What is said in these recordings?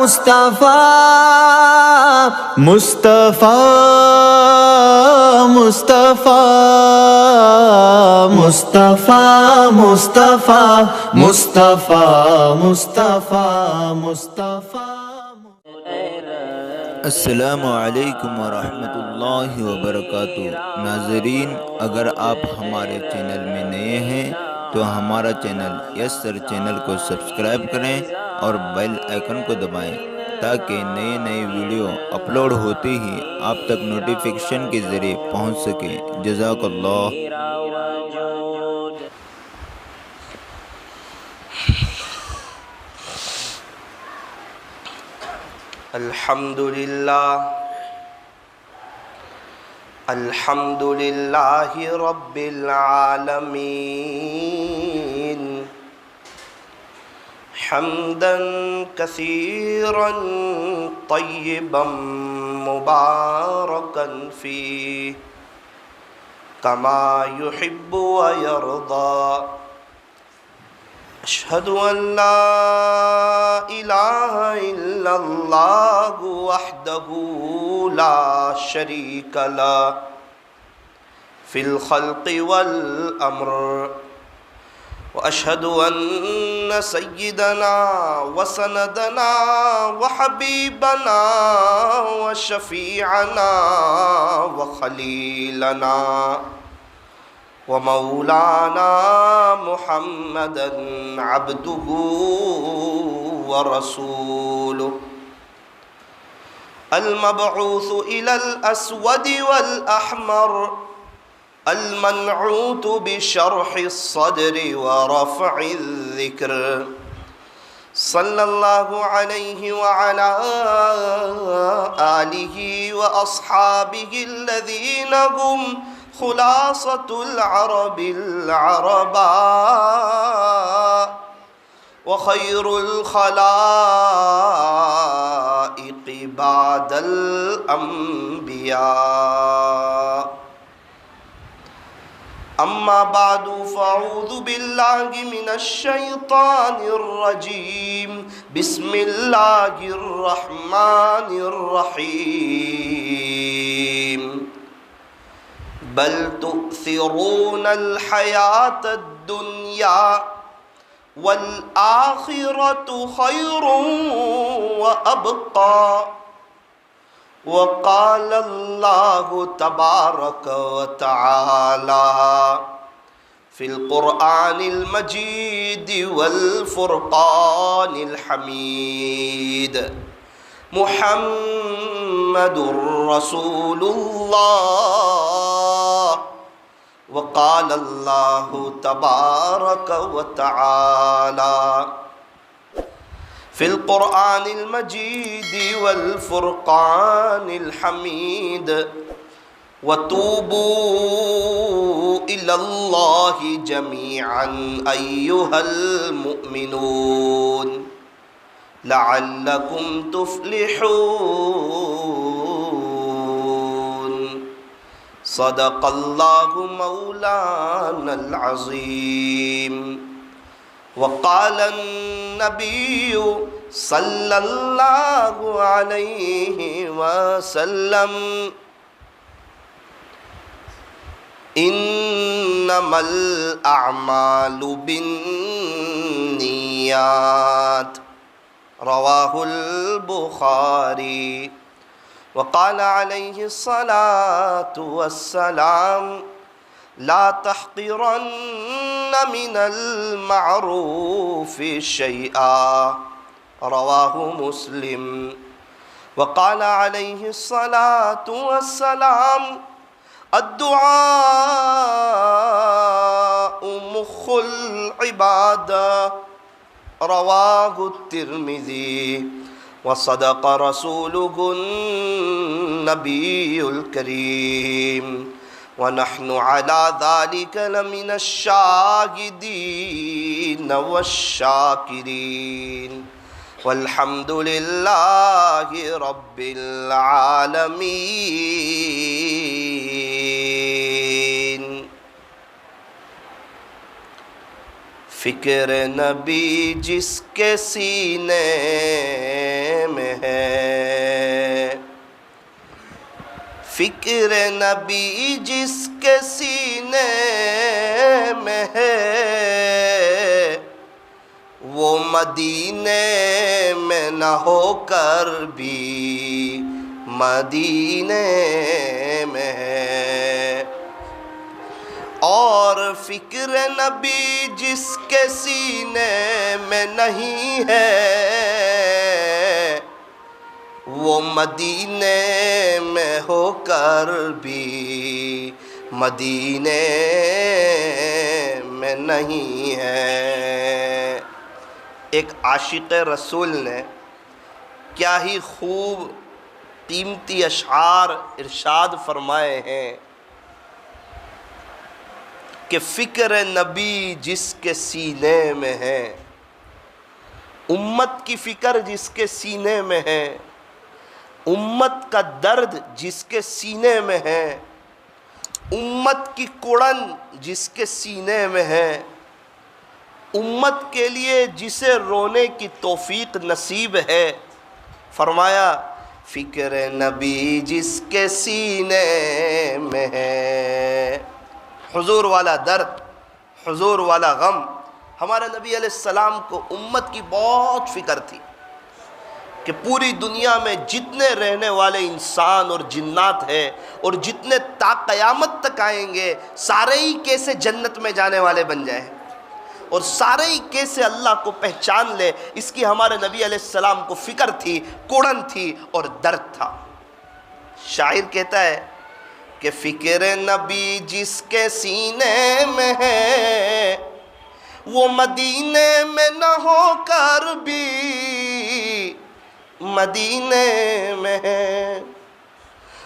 مصطفیٰ مصطفیٰ مصطفیٰ مصطفیٰ مصطفیٰ مصطفیٰ مصطفیٰ مصطفیٰ۔ السلام علیکم ورحمۃ اللہ وبرکاتہ۔ ناظرین، اگر آپ ہمارے چینل میں نئے ہیں تو ہمارا چینل یسر چینل کو سبسکرائب کریں اور بیل آئیکن کو دبائیں تاکہ نئے ویڈیو اپلوڈ ہوتے ہی آپ تک نوٹیفیکیشن کے ذریعے پہنچ سکے۔ جزاک اللہ۔ الحمد للہ رب العالمین حمدا کثیرا طیبا مبارکا فیہ کما یحب ویرضی۔ اشہد ان لا الہ الا اللہ وحدہ لا شریک لہ فی الخلق والامر، واشہد ان سیدنا وسندنا وحبیبنا وشفیعنا وخلیلنا ومولانا محمدا عبده ورسوله المبعوث إلى الأسود والأحمر المنعوت بشرح الصدر ورفع الذكر، صلى الله عليه وعلى آله وأصحابه الذين هم خلاصة العرب العرباء وخير الخلائق بعد الأنبياء، أما بعد فأعوذ بالله من الشيطان الرجيم، بسم الله الرحمن الرحيم، بل تؤثرون الحياة الدنيا والآخرة خير وأبقى، وقال الله تبارك وتعالى في القرآن المجيد والفرقان الحميد، محمد رسول الله، وقال الله تبارك وتعالى في القرآن المجيد والفرقان الحميد، وتوبوا إلى الله جميعا أيها المؤمنون لعلكم تفلحون، صدق الله مولانا العظيم، وقال النبي صلى الله عليه وسلم إنما الأعمال بالنيات، رواه البخاري، وقال عليه الصلاة والسلام لا تحقرن من المعروف شيئا، رواه مسلم، وقال عليه الصلاة والسلام الدعاء مخ العبادة، رواه الترمذي، وصدق رسوله النبي الكريم، ونحن على ذلك لمن الشاهدين والشاكرين، والحمد لله رب العالمين۔ فکر نبی جس کے سینے فکر نبی جس کے سینے میں ہے وہ مدینے میں نہ ہو کر بھی مدینے میں ہے، اور فکر نبی جس کے سینے میں نہیں ہے وہ مدینے میں ہو کر بھی مدینے میں نہیں ہے۔ ایک عاشق رسول نے کیا ہی خوب قیمتی اشعار ارشاد فرمائے ہیں کہ فکر نبی جس کے سینے میں ہے، امت کی فکر جس کے سینے میں ہے، امت کا درد جس کے سینے میں ہے، امت کی کڑن جس کے سینے میں ہے، امت کے لیے جسے رونے کی توفیق نصیب ہے، فرمایا فکر نبی جس کے سینے میں ہے۔ حضور والا درد، حضور والا غم، ہمارے نبی علیہ السلام کو امت کی بہت فکر تھی کہ پوری دنیا میں جتنے رہنے والے انسان اور جنات ہیں اور جتنے تا قیامت تک آئیں گے سارے ہی کیسے جنت میں جانے والے بن جائیں اور سارے ہی کیسے اللہ کو پہچان لے، اس کی ہمارے نبی علیہ السلام کو فکر تھی، کوڑن تھی اور درد تھا۔ شاعر کہتا ہے کہ فکر نبی جس کے سینے میں ہے وہ مدینے میں نہ ہو کر بھی مدینے میں ہے،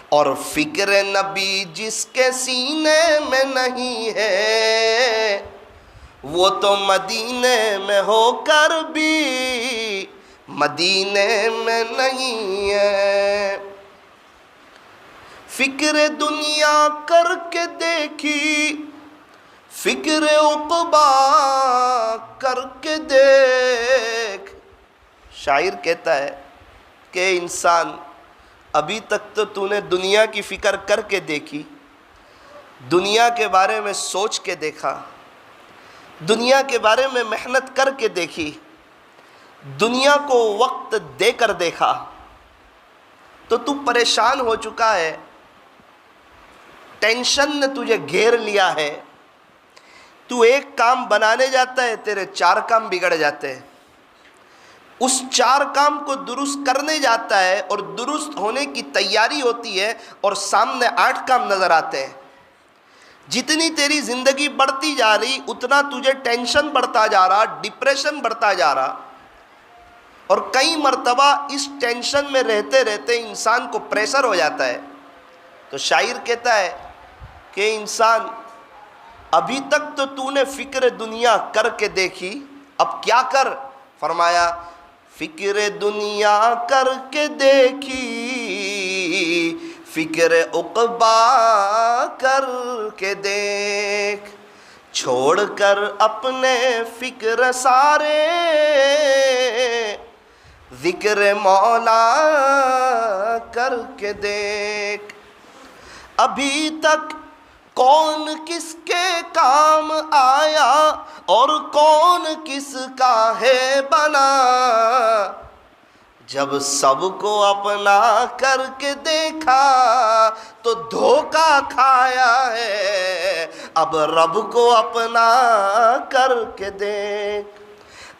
اور فکر نبی جس کے سینے میں نہیں ہے وہ تو مدینے میں ہو کر بھی مدینے میں نہیں ہے۔ فکر دنیا کر کے دیکھی، فکر عقبا کر کے دیکھ۔ شاعر کہتا ہے کہ انسان ابھی تک تو نے دنیا کی فکر کر کے دیکھی، دنیا کے بارے میں سوچ کے دیکھا، دنیا کے بارے میں محنت کر کے دیکھی، دنیا کو وقت دے کر دیکھا، تو پریشان ہو چکا ہے، ٹینشن نے تجھے گھیر لیا ہے، تو ایک کام بنانے جاتا ہے تیرے 4 کام بگڑ جاتے ہیں، اس 4 کام کو درست کرنے جاتا ہے اور درست ہونے کی تیاری ہوتی ہے اور سامنے 8 کام نظر آتے ہیں۔ جتنی تیری زندگی بڑھتی جا رہی اتنا تجھے ٹینشن بڑھتا جا رہا، ڈپریشن بڑھتا جا رہا، اور کئی مرتبہ اس ٹینشن میں رہتے رہتے انسان کو پریشر ہو جاتا ہے۔ تو شاعر کہتا ہے کہ انسان ابھی تک تو نے فکر دنیا کر کے دیکھی، اب کیا کر؟ فرمایا فکر دنیا کر کے دیکھی، فکر عقبا کر کے دیکھ، چھوڑ کر اپنے فکر سارے ذکر مولا کر کے دیکھ۔ ابھی تک کون کس کے کام آیا اور کون کس کا ہے بنا، جب سب کو اپنا کر کے دیکھا تو دھوکہ کھایا ہے، اب رب کو اپنا کر کے دیکھ،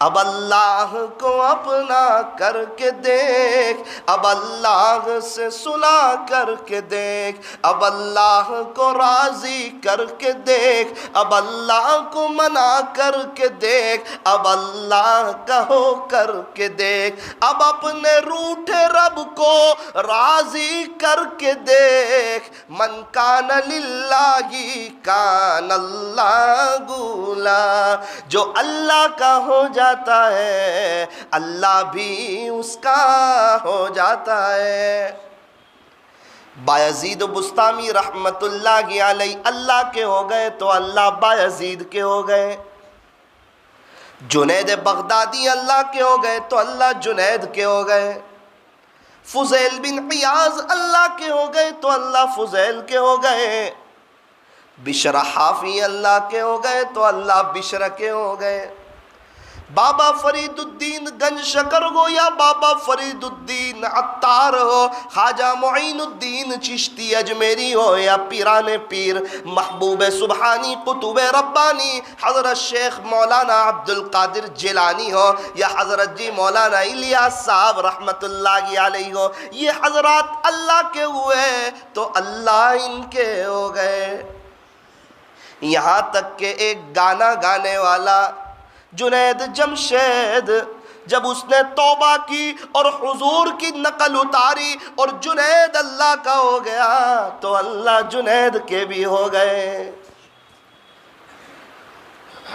اب اللہ کو اپنا کر کے دیکھ، اب اللہ سے صلح کر کے دیکھ، اب اللہ کو راضی کر کے دیکھ، اب اللہ کو منا کر کے دیکھ، اب اللہ کا ہو کر کے دیکھ، اب اپنے روٹھے رب کو راضی کر کے دیکھ، من کان للہ کان اللہ گولا، جو اللہ کا ہو جاتا ہے اللہ بھی اس کا ہو جاتا ہے۔ بایزید بسطامی رحمت اللہ علیہ اللہ کے ہو گئے تو اللہ بایزید کے ہو گئے، جنید بغدادی اللہ کے ہو گئے تو اللہ جنید کے ہو گئے، فضیل بن عیاض اللہ کے ہو گئے تو اللہ فضیل کے ہو گئے، بشر حافی اللہ کے ہو گئے تو اللہ بشر کے ہو گئے، بابا فرید الدین گنج شکر ہو یا بابا فرید الدین عطار ہو، خواجہ معین الدین چشتی اجمیری ہو یا پیران پیر محبوب سبحانی قطب ربانی حضرت شیخ مولانا عبد القادر جیلانی ہو یا حضرت جی مولانا الیاس صاحب رحمت اللہ علیہ ہو، یہ حضرات اللہ کے ہوئے تو اللہ ان کے ہو گئے۔ یہاں تک کہ ایک گانا گانے والا جنید جمشید جب اس نے توبہ کی اور حضور کی نقل اتاری اور جنید اللہ کا ہو گیا تو اللہ جنید کے بھی ہو گئے۔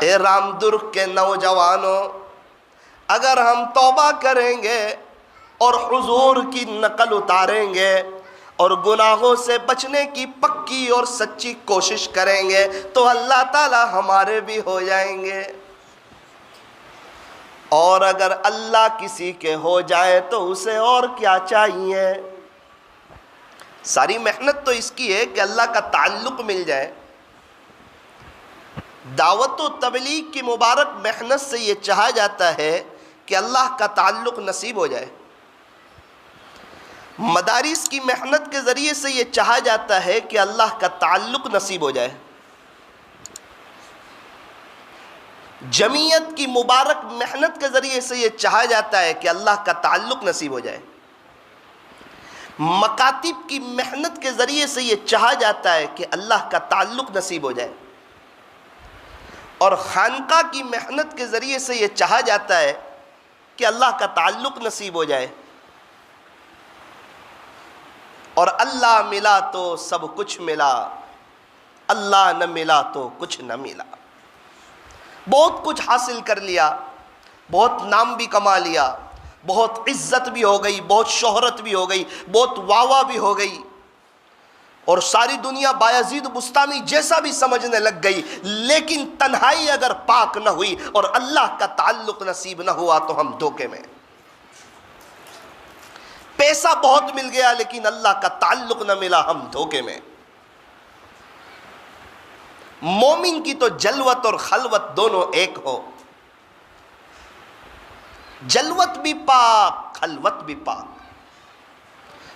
اے رام درگ کے نوجوانوں، اگر ہم توبہ کریں گے اور حضور کی نقل اتاریں گے اور گناہوں سے بچنے کی پکی اور سچی کوشش کریں گے تو اللہ تعالی ہمارے بھی ہو جائیں گے، اور اگر اللہ کسی کے ہو جائے تو اسے اور کیا چاہیے؟ ساری محنت تو اس کی ہے کہ اللہ کا تعلق مل جائے۔ دعوت و تبلیغ کی مبارک محنت سے یہ چاہا جاتا ہے کہ اللہ کا تعلق نصیب ہو جائے، مدارس کی محنت کے ذریعے سے یہ چاہا جاتا ہے کہ اللہ کا تعلق نصیب ہو جائے، جمعیت کی مبارک محنت کے ذریعے سے یہ چاہا جاتا ہے کہ اللہ کا تعلق نصیب ہو جائے، مکاتب کی محنت کے ذریعے سے یہ چاہا جاتا ہے کہ اللہ کا تعلق نصیب ہو جائے، اور خانقاہ کی محنت کے ذریعے سے یہ چاہا جاتا ہے کہ اللہ کا تعلق نصیب ہو جائے، اور اللہ ملا تو سب کچھ ملا، اللہ نہ ملا تو کچھ نہ ملا۔ بہت کچھ حاصل کر لیا، بہت نام بھی کما لیا، بہت عزت بھی ہو گئی، بہت شہرت بھی ہو گئی، بہت واہ بھی ہو گئی، اور ساری دنیا بایزید بستامی جیسا بھی سمجھنے لگ گئی، لیکن تنہائی اگر پاک نہ ہوئی اور اللہ کا تعلق نصیب نہ ہوا تو ہم دھوکے میں۔ پیسہ بہت مل گیا لیکن اللہ کا تعلق نہ ملا، ہم دھوکے میں۔ مومن کی تو جلوت اور خلوت دونوں ایک ہو، جلوت بھی پاک خلوت بھی پاک،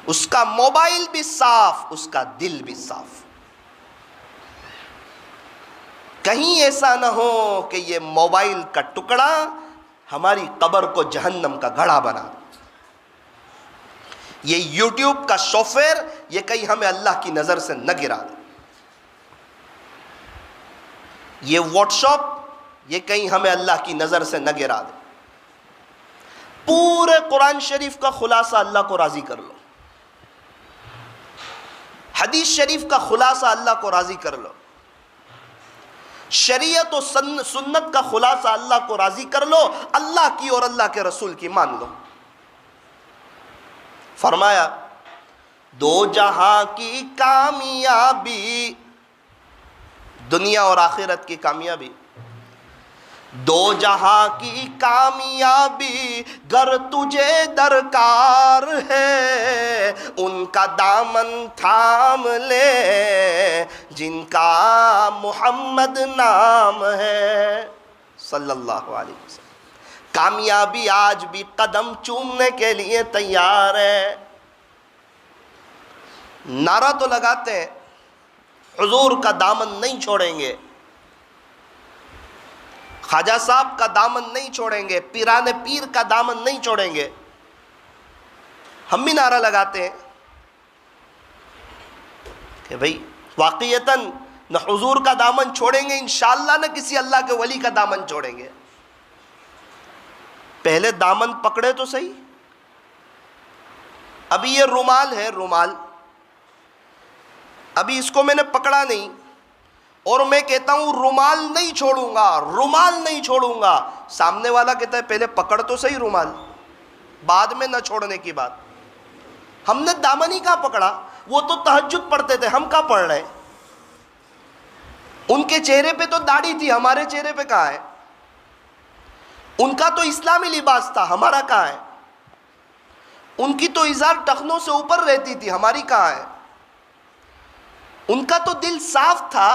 اس کا موبائل بھی صاف اس کا دل بھی صاف، کہیں ایسا نہ ہو کہ یہ موبائل کا ٹکڑا ہماری قبر کو جہنم کا گڑھا بنا دے، یہ یوٹیوب کا سافٹ ویئر یہ کہیں ہمیں اللہ کی نظر سے نہ گرا دے، یہ واٹس ایپ یہ کہیں ہمیں اللہ کی نظر سے نہ گرا دے۔ پورے قرآن شریف کا خلاصہ اللہ کو راضی کر لو، حدیث شریف کا خلاصہ اللہ کو راضی کر لو، شریعت و سنت کا خلاصہ اللہ کو راضی کر لو، اللہ کی اور اللہ کے رسول کی مان لو۔ فرمایا دو جہاں کی کامیابی، دنیا اور آخرت کی کامیابی، دو جہاں کی کامیابی گر تجھے درکار ہے، ان کا دامن تھام لے جن کا محمد نام ہے صلی اللہ علیہ وسلم۔ کامیابی آج بھی قدم چومنے کے لیے تیار ہے، نعرہ تو لگاتے ہیں حضور کا دامن نہیں چھوڑیں گے، خواجہ صاحب کا دامن نہیں چھوڑیں گے، پیران پیر کا دامن نہیں چھوڑیں گے، ہم بھی نعرہ لگاتے ہیں کہ بھئی واقعیتاً نہ حضور کا دامن چھوڑیں گے انشاءاللہ، نہ کسی اللہ کے ولی کا دامن چھوڑیں گے۔ پہلے دامن پکڑے تو صحیح۔ ابھی یہ رومال ہے، رومال ابھی اس کو میں نے پکڑا نہیں اور میں کہتا ہوں رومال نہیں چھوڑوں گا، رومال نہیں چھوڑوں گا، سامنے والا کہتا ہے پہلے پکڑ تو صحیح رومال، بعد میں نہ چھوڑنے کی بات۔ ہم نے دامن ہی کہاں پکڑا، وہ تو تہجد پڑھتے تھے، ہم کہاں پڑھ رہے ہیں؟ ان کے چہرے پہ تو داڑھی تھی، ہمارے چہرے پہ کہاں ہے؟ ان کا تو اسلامی لباس تھا، ہمارا کہاں ہے؟ ان کی تو ازار ٹخنوں سے اوپر رہتی تھی، ہماری کہاں ہے؟ ان کا تو دل صاف تھا،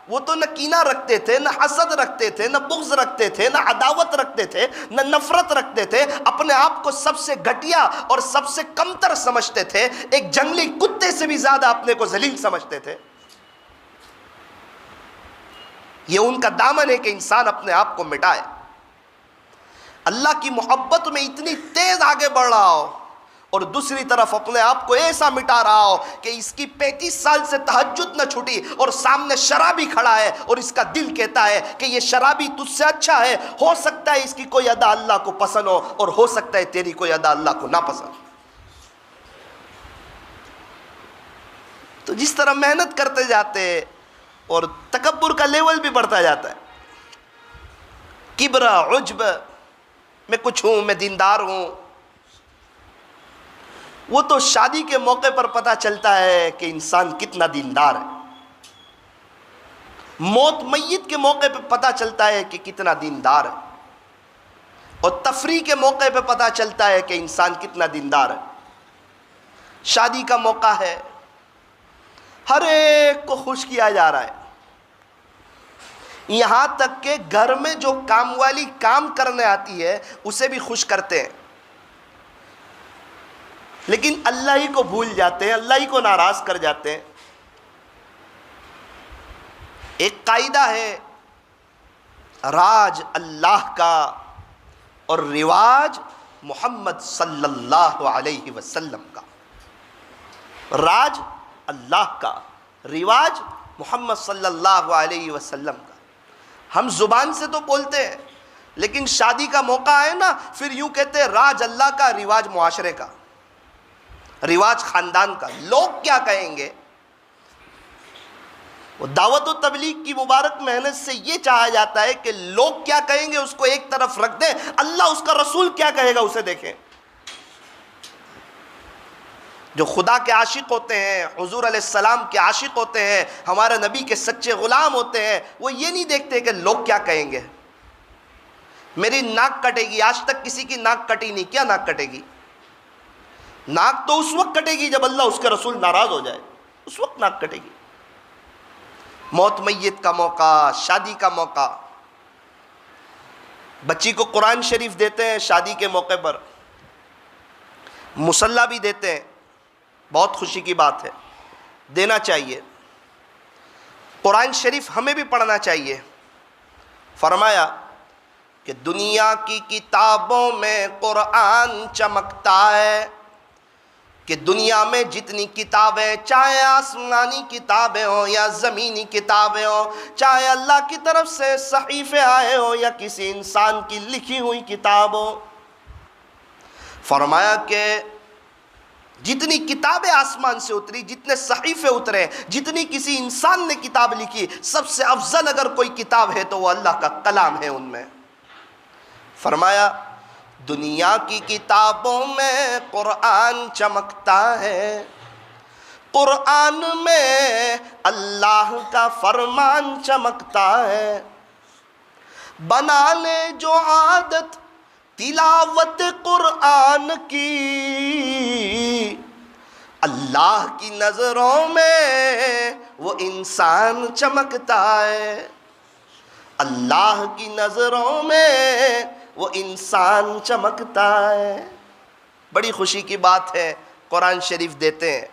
وہ تو نہ کینہ رکھتے تھے، نہ حسد رکھتے تھے، نہ بغض رکھتے تھے، نہ عداوت رکھتے تھے، نہ نفرت رکھتے تھے، اپنے آپ کو سب سے گھٹیا اور سب سے کمتر سمجھتے تھے، ایک جنگلی کتے سے بھی زیادہ اپنے کو ذلیل سمجھتے تھے۔ یہ ان کا دامن ہے کہ انسان اپنے آپ کو مٹائے، اللہ کی محبت میں اتنی تیز آگے بڑھ رہا ہو، اور دوسری طرف اپنے آپ کو ایسا مٹا رہا ہو کہ اس کی 35 سال سے تہجد نہ چھٹی، اور سامنے شرابی کھڑا ہے اور اس کا دل کہتا ہے کہ یہ شرابی تجھ سے اچھا ہے، ہو سکتا ہے اس کی کوئی ادا اللہ کو پسند ہو، اور ہو سکتا ہے تیری کوئی ادا اللہ کو نہ پسند۔ تو جس طرح محنت کرتے جاتے اور تکبر کا لیول بھی بڑھتا جاتا ہے، کبر، عجب، میں کچھ ہوں، میں دیندار ہوں، وہ تو شادی کے موقع پر پتہ چلتا ہے کہ انسان کتنا دیندار ہے، موت میت کے موقع پہ پتہ چلتا ہے کہ کتنا دیندار ہے، اور تفریح کے موقع پہ پتہ چلتا ہے کہ انسان کتنا دیندار ہے۔ شادی کا موقع ہے، ہر ایک کو خوش کیا جا رہا ہے، یہاں تک کہ گھر میں جو کام والی کام کرنے آتی ہے اسے بھی خوش کرتے ہیں، لیکن اللہ ہی کو بھول جاتے ہیں، اللہ ہی کو ناراض کر جاتے ہیں۔ ایک قاعدہ ہے، راج اللہ کا اور رواج محمد صلی اللہ علیہ وسلم کا۔ راج اللہ کا، رواج محمد صلی اللہ علیہ وسلم کا۔ ہم زبان سے تو بولتے ہیں، لیکن شادی کا موقع آئے نا پھر یوں کہتے ہیں راج اللہ کا، رواج معاشرے کا، رواج خاندان کا۔ لوگ کیا کہیں گے؟ وہ دعوت و تبلیغ کی مبارک محنت سے یہ چاہا جاتا ہے کہ لوگ کیا کہیں گے اس کو ایک طرف رکھ دیں، اللہ اس کا رسول کیا کہے گا اسے دیکھیں۔ جو خدا کے عاشق ہوتے ہیں، حضور علیہ السلام کے عاشق ہوتے ہیں، ہمارے نبی کے سچے غلام ہوتے ہیں، وہ یہ نہیں دیکھتے کہ لوگ کیا کہیں گے۔ میری ناک کٹے گی، آج تک کسی کی ناک کٹی نہیں، کیا ناک کٹے گی؟ ناک تو اس وقت کٹے گی جب اللہ اس کے رسول ناراض ہو جائے، اس وقت ناک کٹے گی۔ موت میت کا موقع، شادی کا موقع، بچی کو قرآن شریف دیتے ہیں شادی کے موقع پر، مصلی بھی دیتے ہیں، بہت خوشی کی بات ہے، دینا چاہیے۔ قرآن شریف ہمیں بھی پڑھنا چاہیے۔ فرمایا کہ دنیا کی کتابوں میں قرآن چمکتا ہے، کہ دنیا میں جتنی کتابیں، چاہے آسمانی کتابیں ہوں یا زمینی کتابیں ہوں، چاہے اللہ کی طرف سے صحیفے آئے ہوں یا کسی انسان کی لکھی ہوئی کتاب ہو، فرمایا کہ جتنی کتابیں آسمان سے اتری، جتنے صحیفے اترے، جتنی کسی انسان نے کتاب لکھی، سب سے افضل اگر کوئی کتاب ہے تو وہ اللہ کا کلام ہے۔ ان میں فرمایا دنیا کی کتابوں میں قرآن چمکتا ہے، قرآن میں اللہ کا فرمان چمکتا ہے، بنا لے جو عادت تلاوت قرآن کی، اللہ کی نظروں میں وہ انسان چمکتا ہے، اللہ کی نظروں میں وہ انسان چمکتا ہے۔ بڑی خوشی کی بات ہے، قرآن شریف دیتے ہیں،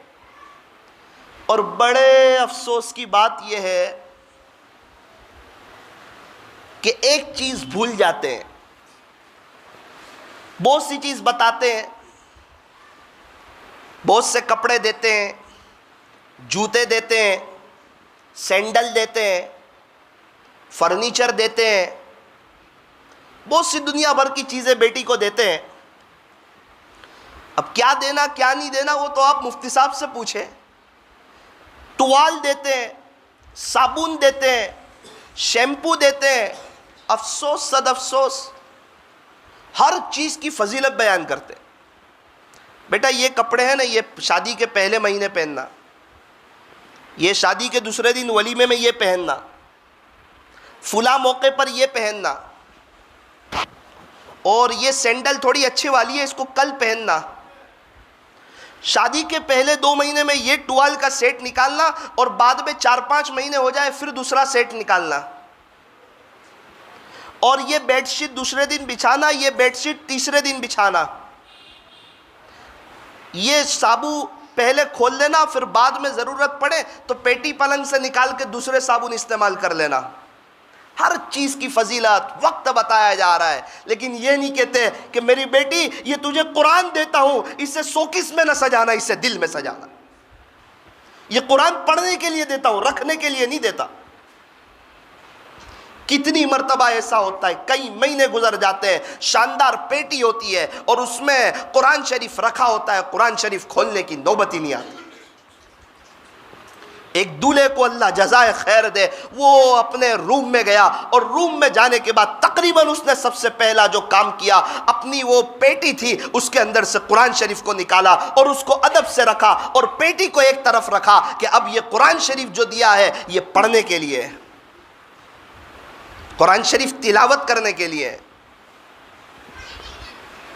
اور بڑے افسوس کی بات یہ ہے کہ ایک چیز بھول جاتے ہیں، بہت سی چیز بتاتے ہیں، بہت سے کپڑے دیتے ہیں، جوتے دیتے ہیں، سینڈل دیتے ہیں، فرنیچر دیتے ہیں، بہت سی دنیا بھر کی چیزیں بیٹی کو دیتے ہیں۔ اب کیا دینا کیا نہیں دینا وہ تو آپ مفتی صاحب سے پوچھیں۔ ٹوال دیتے ہیں، صابن دیتے ہیں، شیمپو دیتے ہیں، افسوس صد افسوس ہر چیز کی فضیلت بیان کرتے ہیں۔ بیٹا یہ کپڑے ہیں نا، یہ شادی کے پہلے مہینے پہننا، یہ شادی کے دوسرے دن ولیمے میں یہ پہننا، فلاں موقع پر یہ پہننا، اور یہ سینڈل تھوڑی اچھی والی ہے اس کو کل پہننا، شادی کے پہلے 2 مہینے میں یہ ٹوال کا سیٹ نکالنا اور بعد میں 4-5 مہینے ہو جائے پھر دوسرا سیٹ نکالنا، اور یہ بیڈ شیٹ دوسرے دن بچھانا، یہ بیڈ شیٹ تیسرے دن بچھانا، یہ صابو پہلے کھول لینا، پھر بعد میں ضرورت پڑے تو پیٹی پلنگ سے نکال کے دوسرے صابن استعمال کر لینا۔ ہر چیز کی فضیلت وقت بتایا جا رہا ہے، لیکن یہ نہیں کہتے کہ میری بیٹی یہ تجھے قرآن دیتا ہوں، اسے سوکس میں نہ سجانا، اسے دل میں سجانا۔ یہ قرآن پڑھنے کے لیے دیتا ہوں، رکھنے کے لیے نہیں دیتا۔ کتنی مرتبہ ایسا ہوتا ہے، کئی مہینے گزر جاتے ہیں، شاندار پیٹی ہوتی ہے اور اس میں قرآن شریف رکھا ہوتا ہے، قرآن شریف کھولنے کی نوبت ہی نہیں آتی۔ ایک دولہے کو اللہ جزائے خیر دے، وہ اپنے روم میں گیا اور روم میں جانے کے بعد تقریباً اس نے سب سے پہلا جو کام کیا، اپنی وہ پیٹی تھی اس کے اندر سے قرآن شریف کو نکالا اور اس کو ادب سے رکھا اور پیٹی کو ایک طرف رکھا کہ اب یہ قرآن شریف جو دیا ہے یہ پڑھنے کے لیے، قرآن شریف تلاوت کرنے کے لیے۔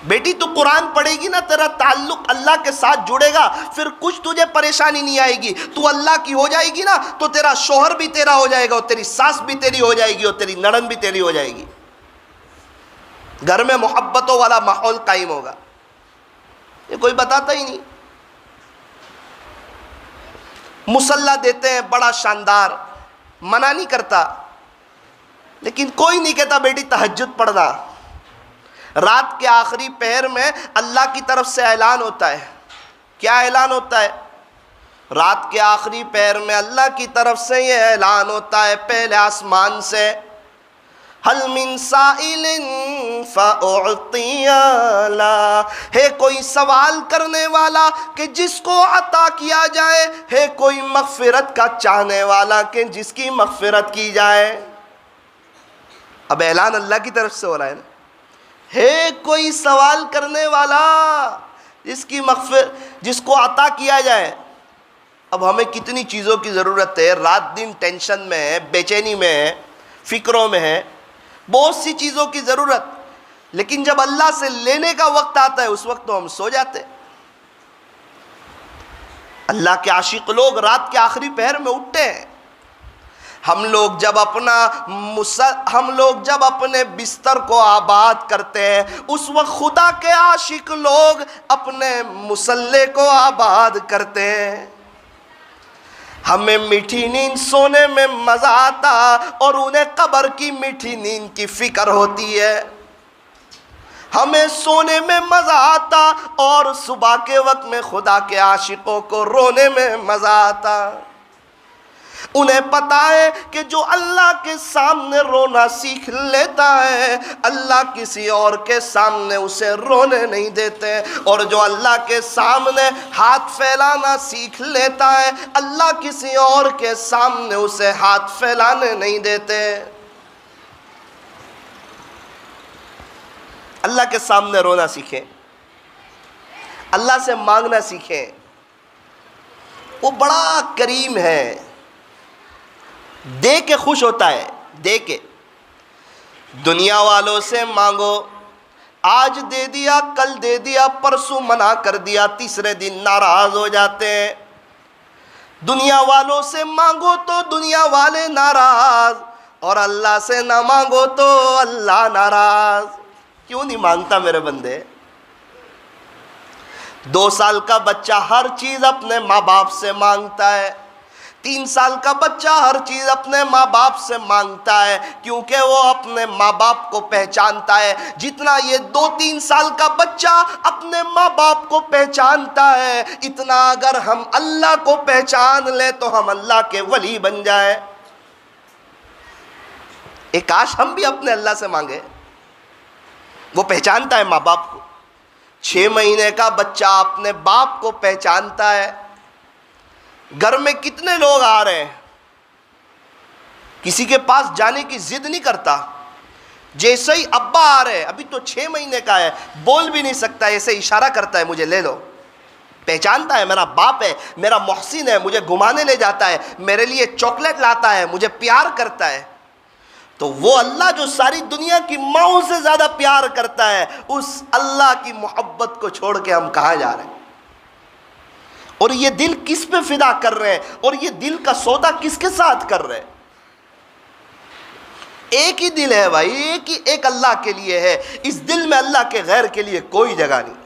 بیٹی تو قرآن پڑھے گی نا، تیرا تعلق اللہ کے ساتھ جڑے گا، پھر کچھ تجھے پریشانی نہیں آئے گی، تو اللہ کی ہو جائے گی نا تو تیرا شوہر بھی تیرا ہو جائے گا اور تیری ساس بھی تیری ہو جائے گی اور تیری نڑند بھی تیری ہو جائے گی، گھر میں محبتوں والا ماحول قائم ہوگا۔ یہ کوئی بتاتا ہی نہیں۔ مصلی دیتے ہیں بڑا شاندار، منع نہیں کرتا، لیکن کوئی نہیں کہتا بیٹی تہجد پڑھنا۔ رات کے آخری پہر میں اللہ کی طرف سے اعلان ہوتا ہے۔ کیا اعلان ہوتا ہے؟ رات کے آخری پہر میں اللہ کی طرف سے یہ اعلان ہوتا ہے پہلے آسمان سے، حل من سائل فأعطی لا، ہے کوئی سوال کرنے والا کہ جس کو عطا کیا جائے، ہے کوئی مغفرت کا چاہنے والا کہ جس کی مغفرت کی جائے۔ اب اعلان اللہ کی طرف سے ہو رہا ہے نا، ہے کوئی سوال کرنے والا جس کو عطا کیا جائے۔ اب ہمیں کتنی چیزوں کی ضرورت ہے، رات دن ٹینشن میں ہے، بے چینی میں ہے، فکروں میں ہے، بہت سی چیزوں کی ضرورت، لیکن جب اللہ سے لینے کا وقت آتا ہے اس وقت تو ہم سو جاتے ہیں۔ اللہ کے عاشق لوگ رات کے آخری پہر میں اٹھتے ہیں۔ ہم لوگ جب اپنے بستر کو آباد کرتے ہیں اس وقت خدا کے عاشق لوگ اپنے مصلے کو آباد کرتے ہیں۔ ہمیں میٹھی نیند سونے میں مزہ آتا اور انہیں قبر کی میٹھی نیند کی فکر ہوتی ہے۔ ہمیں سونے میں مزہ آتا اور صبح کے وقت میں خدا کے عاشقوں کو رونے میں مزہ آتا۔ انہیں پتا ہے کہ جو اللہ کے سامنے رونا سیکھ لیتا ہے اللہ کسی اور کے سامنے اسے رونے نہیں دیتے، اور جو اللہ کے سامنے ہاتھ پھیلانا سیکھ لیتا ہے اللہ کسی اور کے سامنے اسے ہاتھ پھیلانے نہیں دیتے۔ اللہ کے سامنے رونا سیکھیں، اللہ سے مانگنا سیکھیں، وہ بڑا کریم ہے، دے کے خوش ہوتا ہے، دے کے۔ دنیا والوں سے مانگو، آج دے دیا کل دے دیا پرسوں منع کر دیا تیسرے دن ناراض ہو جاتے ہیں۔ دنیا والوں سے مانگو تو دنیا والے ناراض، اور اللہ سے نہ مانگو تو اللہ ناراض۔ کیوں نہیں مانگتا میرے بندے؟ 2 سال کا بچہ ہر چیز اپنے ماں باپ سے مانگتا ہے، 3 سال کا بچہ ہر چیز اپنے ماں باپ سے مانگتا ہے، کیونکہ وہ اپنے ماں باپ کو پہچانتا ہے جتنا یہ 2-3 سال کا بچہ اپنے ماں باپ کو پہچانتا ہے، اتنا اگر ہم اللہ کو پہچان لیں تو ہم اللہ کے ولی بن جائیں۔ کاش ہم بھی اپنے اللہ سے مانگے۔ وہ پہچانتا ہے ماں باپ کو، 6 مہینے کا بچہ اپنے باپ کو پہچانتا ہے۔ گھر میں کتنے لوگ آ رہے ہیں، کسی کے پاس جانے کی ضد نہیں کرتا، جیسے ہی ابا آ رہے ہیں، ابھی تو 6 مہینے کا ہے، بول بھی نہیں سکتا، ایسے اشارہ کرتا ہے مجھے لے لو۔ پہچانتا ہے میرا باپ ہے، میرا محسن ہے، مجھے گھمانے لے جاتا ہے، میرے لیے چاکلیٹ لاتا ہے، مجھے پیار کرتا ہے۔ تو وہ اللہ جو ساری دنیا کی ماؤں سے زیادہ پیار کرتا ہے، اس اللہ کی محبت کو چھوڑ کے ہم کہاں جا رہے ہیں؟ اور یہ دل کس پہ فدا کر رہے ہیں، اور یہ دل کا سودا کس کے ساتھ کر رہے ہیں؟ ایک ہی دل ہے بھائی، ایک اللہ کے لیے ہے، اس دل میں اللہ کے غیر کے لیے کوئی جگہ نہیں۔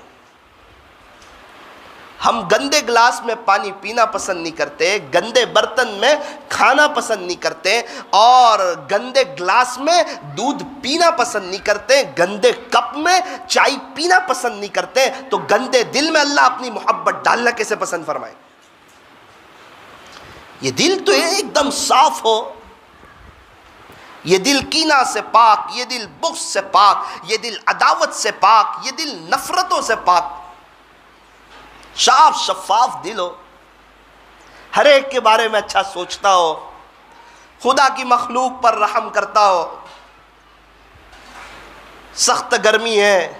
ہم گندے گلاس میں پانی پینا پسند نہیں کرتے، گندے برتن میں کھانا پسند نہیں کرتے، اور گندے گلاس میں دودھ پینا پسند نہیں کرتے، گندے کپ میں چائے پینا پسند نہیں کرتے، تو گندے دل میں اللہ اپنی محبت ڈالنا کیسے پسند فرمائے؟ یہ دل تو ایک دم صاف ہو، یہ دل کینہ سے پاک، یہ دل بغض سے پاک، یہ دل عداوت سے پاک، یہ دل نفرتوں سے پاک، صاف شفاف دل ہو، ہر ایک کے بارے میں اچھا سوچتا ہو، خدا کی مخلوق پر رحم کرتا ہو۔ سخت گرمی ہے،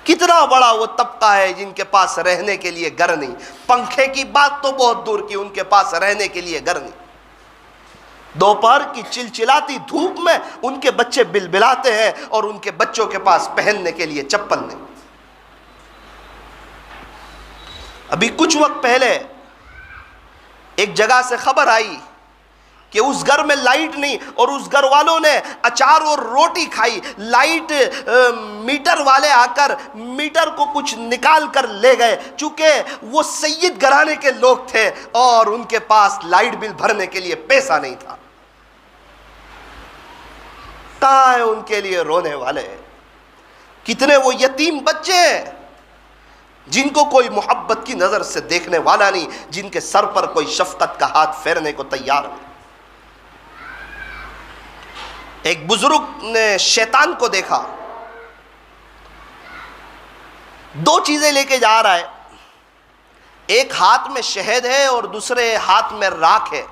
کتنا بڑا وہ طبقہ ہے جن کے پاس رہنے کے لیے گھر نہیں، پنکھے کی بات تو بہت دور کی، ان کے پاس رہنے کے لیے گھر نہیں۔ دوپہر کی چلچلاتی دھوپ میں ان کے بچے بلبلاتے ہیں، اور ان کے بچوں کے پاس پہننے کے لیے چپل نہیں۔ ابھی کچھ وقت پہلے ایک جگہ سے خبر آئی کہ اس گھر میں لائٹ نہیں، اور اس گھر والوں نے اچار اور روٹی کھائی، لائٹ میٹر والے آ کر میٹر کو کچھ نکال کر لے گئے، چونکہ وہ سید گھرانے کے لوگ تھے اور ان کے پاس لائٹ بل بھرنے کے لیے پیسہ نہیں تھا۔ کہاں ہے ان کے لیے رونے والے؟ کتنے وہ یتیم بچے ہیں جن کو کوئی محبت کی نظر سے دیکھنے والا نہیں، جن کے سر پر کوئی شفقت کا ہاتھ پھیرنے کو تیار نہیں۔ ایک بزرگ نے شیطان کو دیکھا، دو چیزیں لے کے جا رہا ہے، ایک ہاتھ میں شہد ہے اور دوسرے ہاتھ میں راکھ ہے۔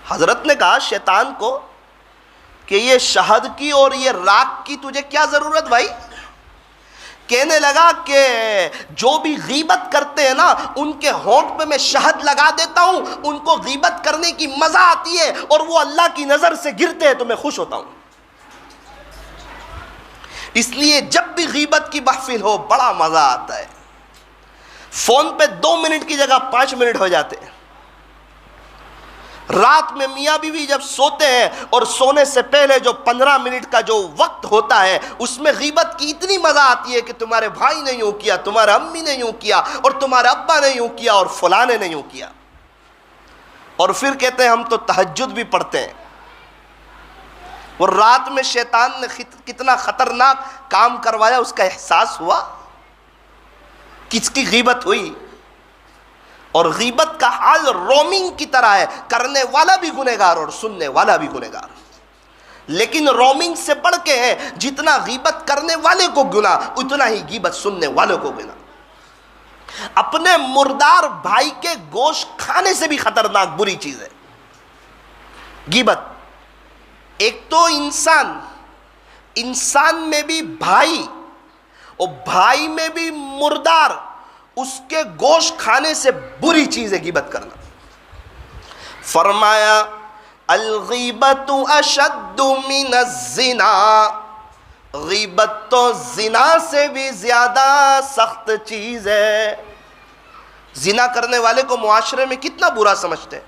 حضرت نے کہا شیطان کو کہ یہ شہد کی اور یہ راکھ کی تجھے کیا ضرورت بھائی؟ کہنے لگا کہ جو بھی غیبت کرتے ہیں نا، ان کے ہونٹ پہ میں شہد لگا دیتا ہوں، ان کو غیبت کرنے کی مزہ آتی ہے، اور وہ اللہ کی نظر سے گرتے ہیں تو میں خوش ہوتا ہوں۔ اس لیے جب بھی غیبت کی محفل ہو بڑا مزہ آتا ہے۔ فون پہ 2 منٹ کی جگہ 5 منٹ ہو جاتے ہیں۔ رات میں میاں بیوی جب سوتے ہیں اور سونے سے پہلے جو 15 منٹ کا جو وقت ہوتا ہے، اس میں غیبت کی اتنی مزہ آتی ہے کہ تمہارے بھائی نے یوں کیا، تمہارے امی نے یوں کیا، اور تمہارے ابا نے یوں کیا، اور فلانے نے یوں کیا، اور پھر کہتے ہیں ہم تو تہجد بھی پڑھتے ہیں۔ اور رات میں شیطان نے کتنا خطرناک کام کروایا اس کا احساس ہوا؟ کس کی غیبت ہوئی؟ اور غیبت کا حال رومنگ کی طرح ہے، کرنے والا بھی گنہگار اور سننے والا بھی گنہگار، لیکن رومنگ سے بڑھ کے ہے، جتنا غیبت کرنے والے کو گناہ اتنا ہی غیبت سننے والوں کو گناہ۔ اپنے مردار بھائی کے گوشت کھانے سے بھی خطرناک بری چیز ہے غیبت۔ ایک تو انسان میں بھی بھائی، اور بھائی میں بھی مردار، اس کے گوشت کھانے سے بری چیز ہے غیبت کرنا۔ فرمایا الغیبت اشد من الزنا، غیبت تو زنا سے بھی زیادہ سخت چیز ہے۔ زنا کرنے والے کو معاشرے میں کتنا برا سمجھتے ہیں،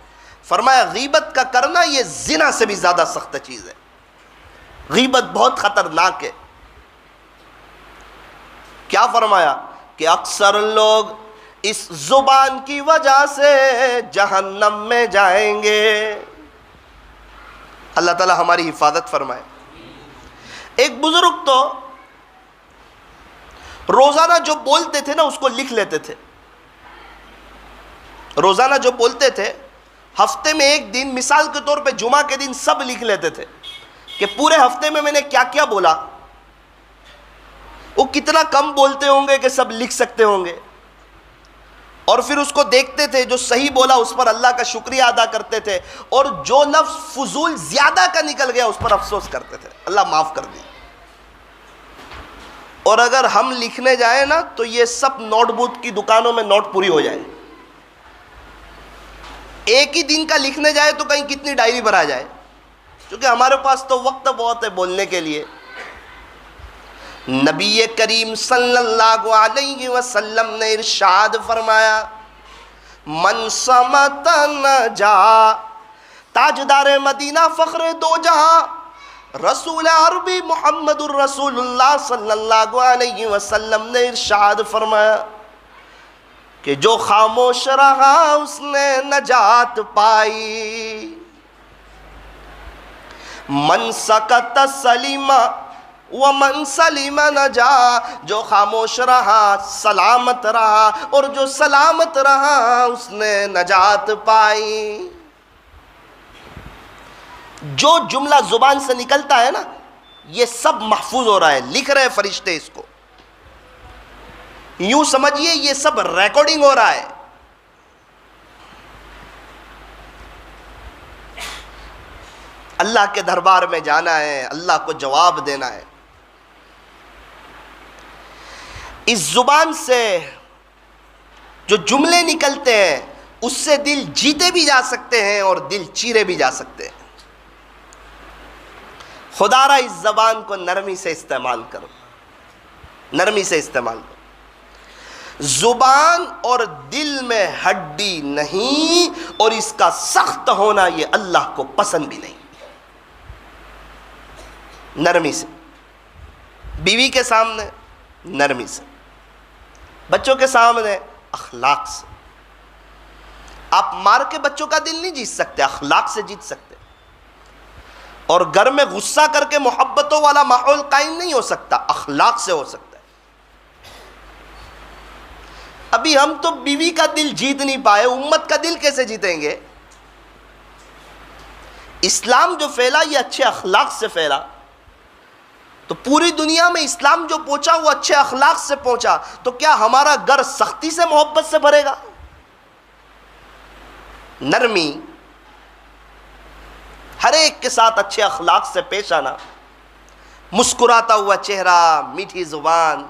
فرمایا غیبت کا کرنا یہ زنا سے بھی زیادہ سخت چیز ہے۔ غیبت بہت خطرناک ہے۔ کیا فرمایا کہ اکثر لوگ اس زبان کی وجہ سے جہنم میں جائیں گے۔ اللہ تعالی ہماری حفاظت فرمائے۔ ایک بزرگ تو روزانہ جو بولتے تھے نا اس کو لکھ لیتے تھے، روزانہ جو بولتے تھے ہفتے میں ایک دن، مثال کے طور پہ جمعہ کے دن سب لکھ لیتے تھے کہ پورے ہفتے میں نے کیا کیا بولا۔ وہ کتنا کم بولتے ہوں گے کہ سب لکھ سکتے ہوں گے، اور پھر اس کو دیکھتے تھے، جو صحیح بولا اس پر اللہ کا شکریہ ادا کرتے تھے، اور جو لفظ فضول زیادہ کا نکل گیا اس پر افسوس کرتے تھے، اللہ معاف کر دے۔ اور اگر ہم لکھنے جائیں نا تو یہ سب نوٹ بک کی دکانوں میں نوٹ پوری ہو جائے۔ ایک ہی دن کا لکھنے جائے تو کہیں کتنی ڈائری بھرا جائے، کیونکہ ہمارے پاس تو وقت بہت ہے بولنے کے لیے۔ نبی کریم صلی اللہ علیہ وسلم نے ارشاد فرمایا من صمت نجا، تاجدار مدینہ فخر دو جہاں رسول عربی محمد الرسول اللہ صلی اللہ علیہ وسلم نے ارشاد فرمایا کہ جو خاموش رہا اس نے نجات پائی۔ من سکت سلیم ومن سلیم نجا، جو خاموش رہا سلامت رہا، اور جو سلامت رہا اس نے نجات پائی۔ جو جملہ زبان سے نکلتا ہے نا، یہ سب محفوظ ہو رہا ہے، لکھ رہے فرشتے اس کو، یوں سمجھئے یہ سب ریکارڈنگ ہو رہا ہے۔ اللہ کے دربار میں جانا ہے، اللہ کو جواب دینا ہے۔ اس زبان سے جو جملے نکلتے ہیں اس سے دل جیتے بھی جا سکتے ہیں اور دل چیرے بھی جا سکتے ہیں۔ خدا را اس زبان کو نرمی سے استعمال کرو، نرمی سے استعمال کرو۔ زبان اور دل میں ہڈی نہیں، اور اس کا سخت ہونا یہ اللہ کو پسند بھی نہیں۔ نرمی سے، بیوی کے سامنے نرمی سے، بچوں کے سامنے اخلاق سے۔ آپ مار کے بچوں کا دل نہیں جیت سکتے، اخلاق سے جیت سکتے۔ اور گھر میں غصہ کر کے محبتوں والا ماحول قائم نہیں ہو سکتا، اخلاق سے ہو سکتا ہے۔ ابھی ہم تو بیوی کا دل جیت نہیں پائے، امت کا دل کیسے جیتیں گے؟ اسلام جو پھیلا یہ اچھے اخلاق سے پھیلا، تو پوری دنیا میں اسلام جو پہنچا وہ اچھے اخلاق سے پہنچا، تو کیا ہمارا گھر سختی سے محبت سے بھرے گا؟ نرمی، ہر ایک کے ساتھ اچھے اخلاق سے پیش آنا، مسکراتا ہوا چہرہ، میٹھی زبان۔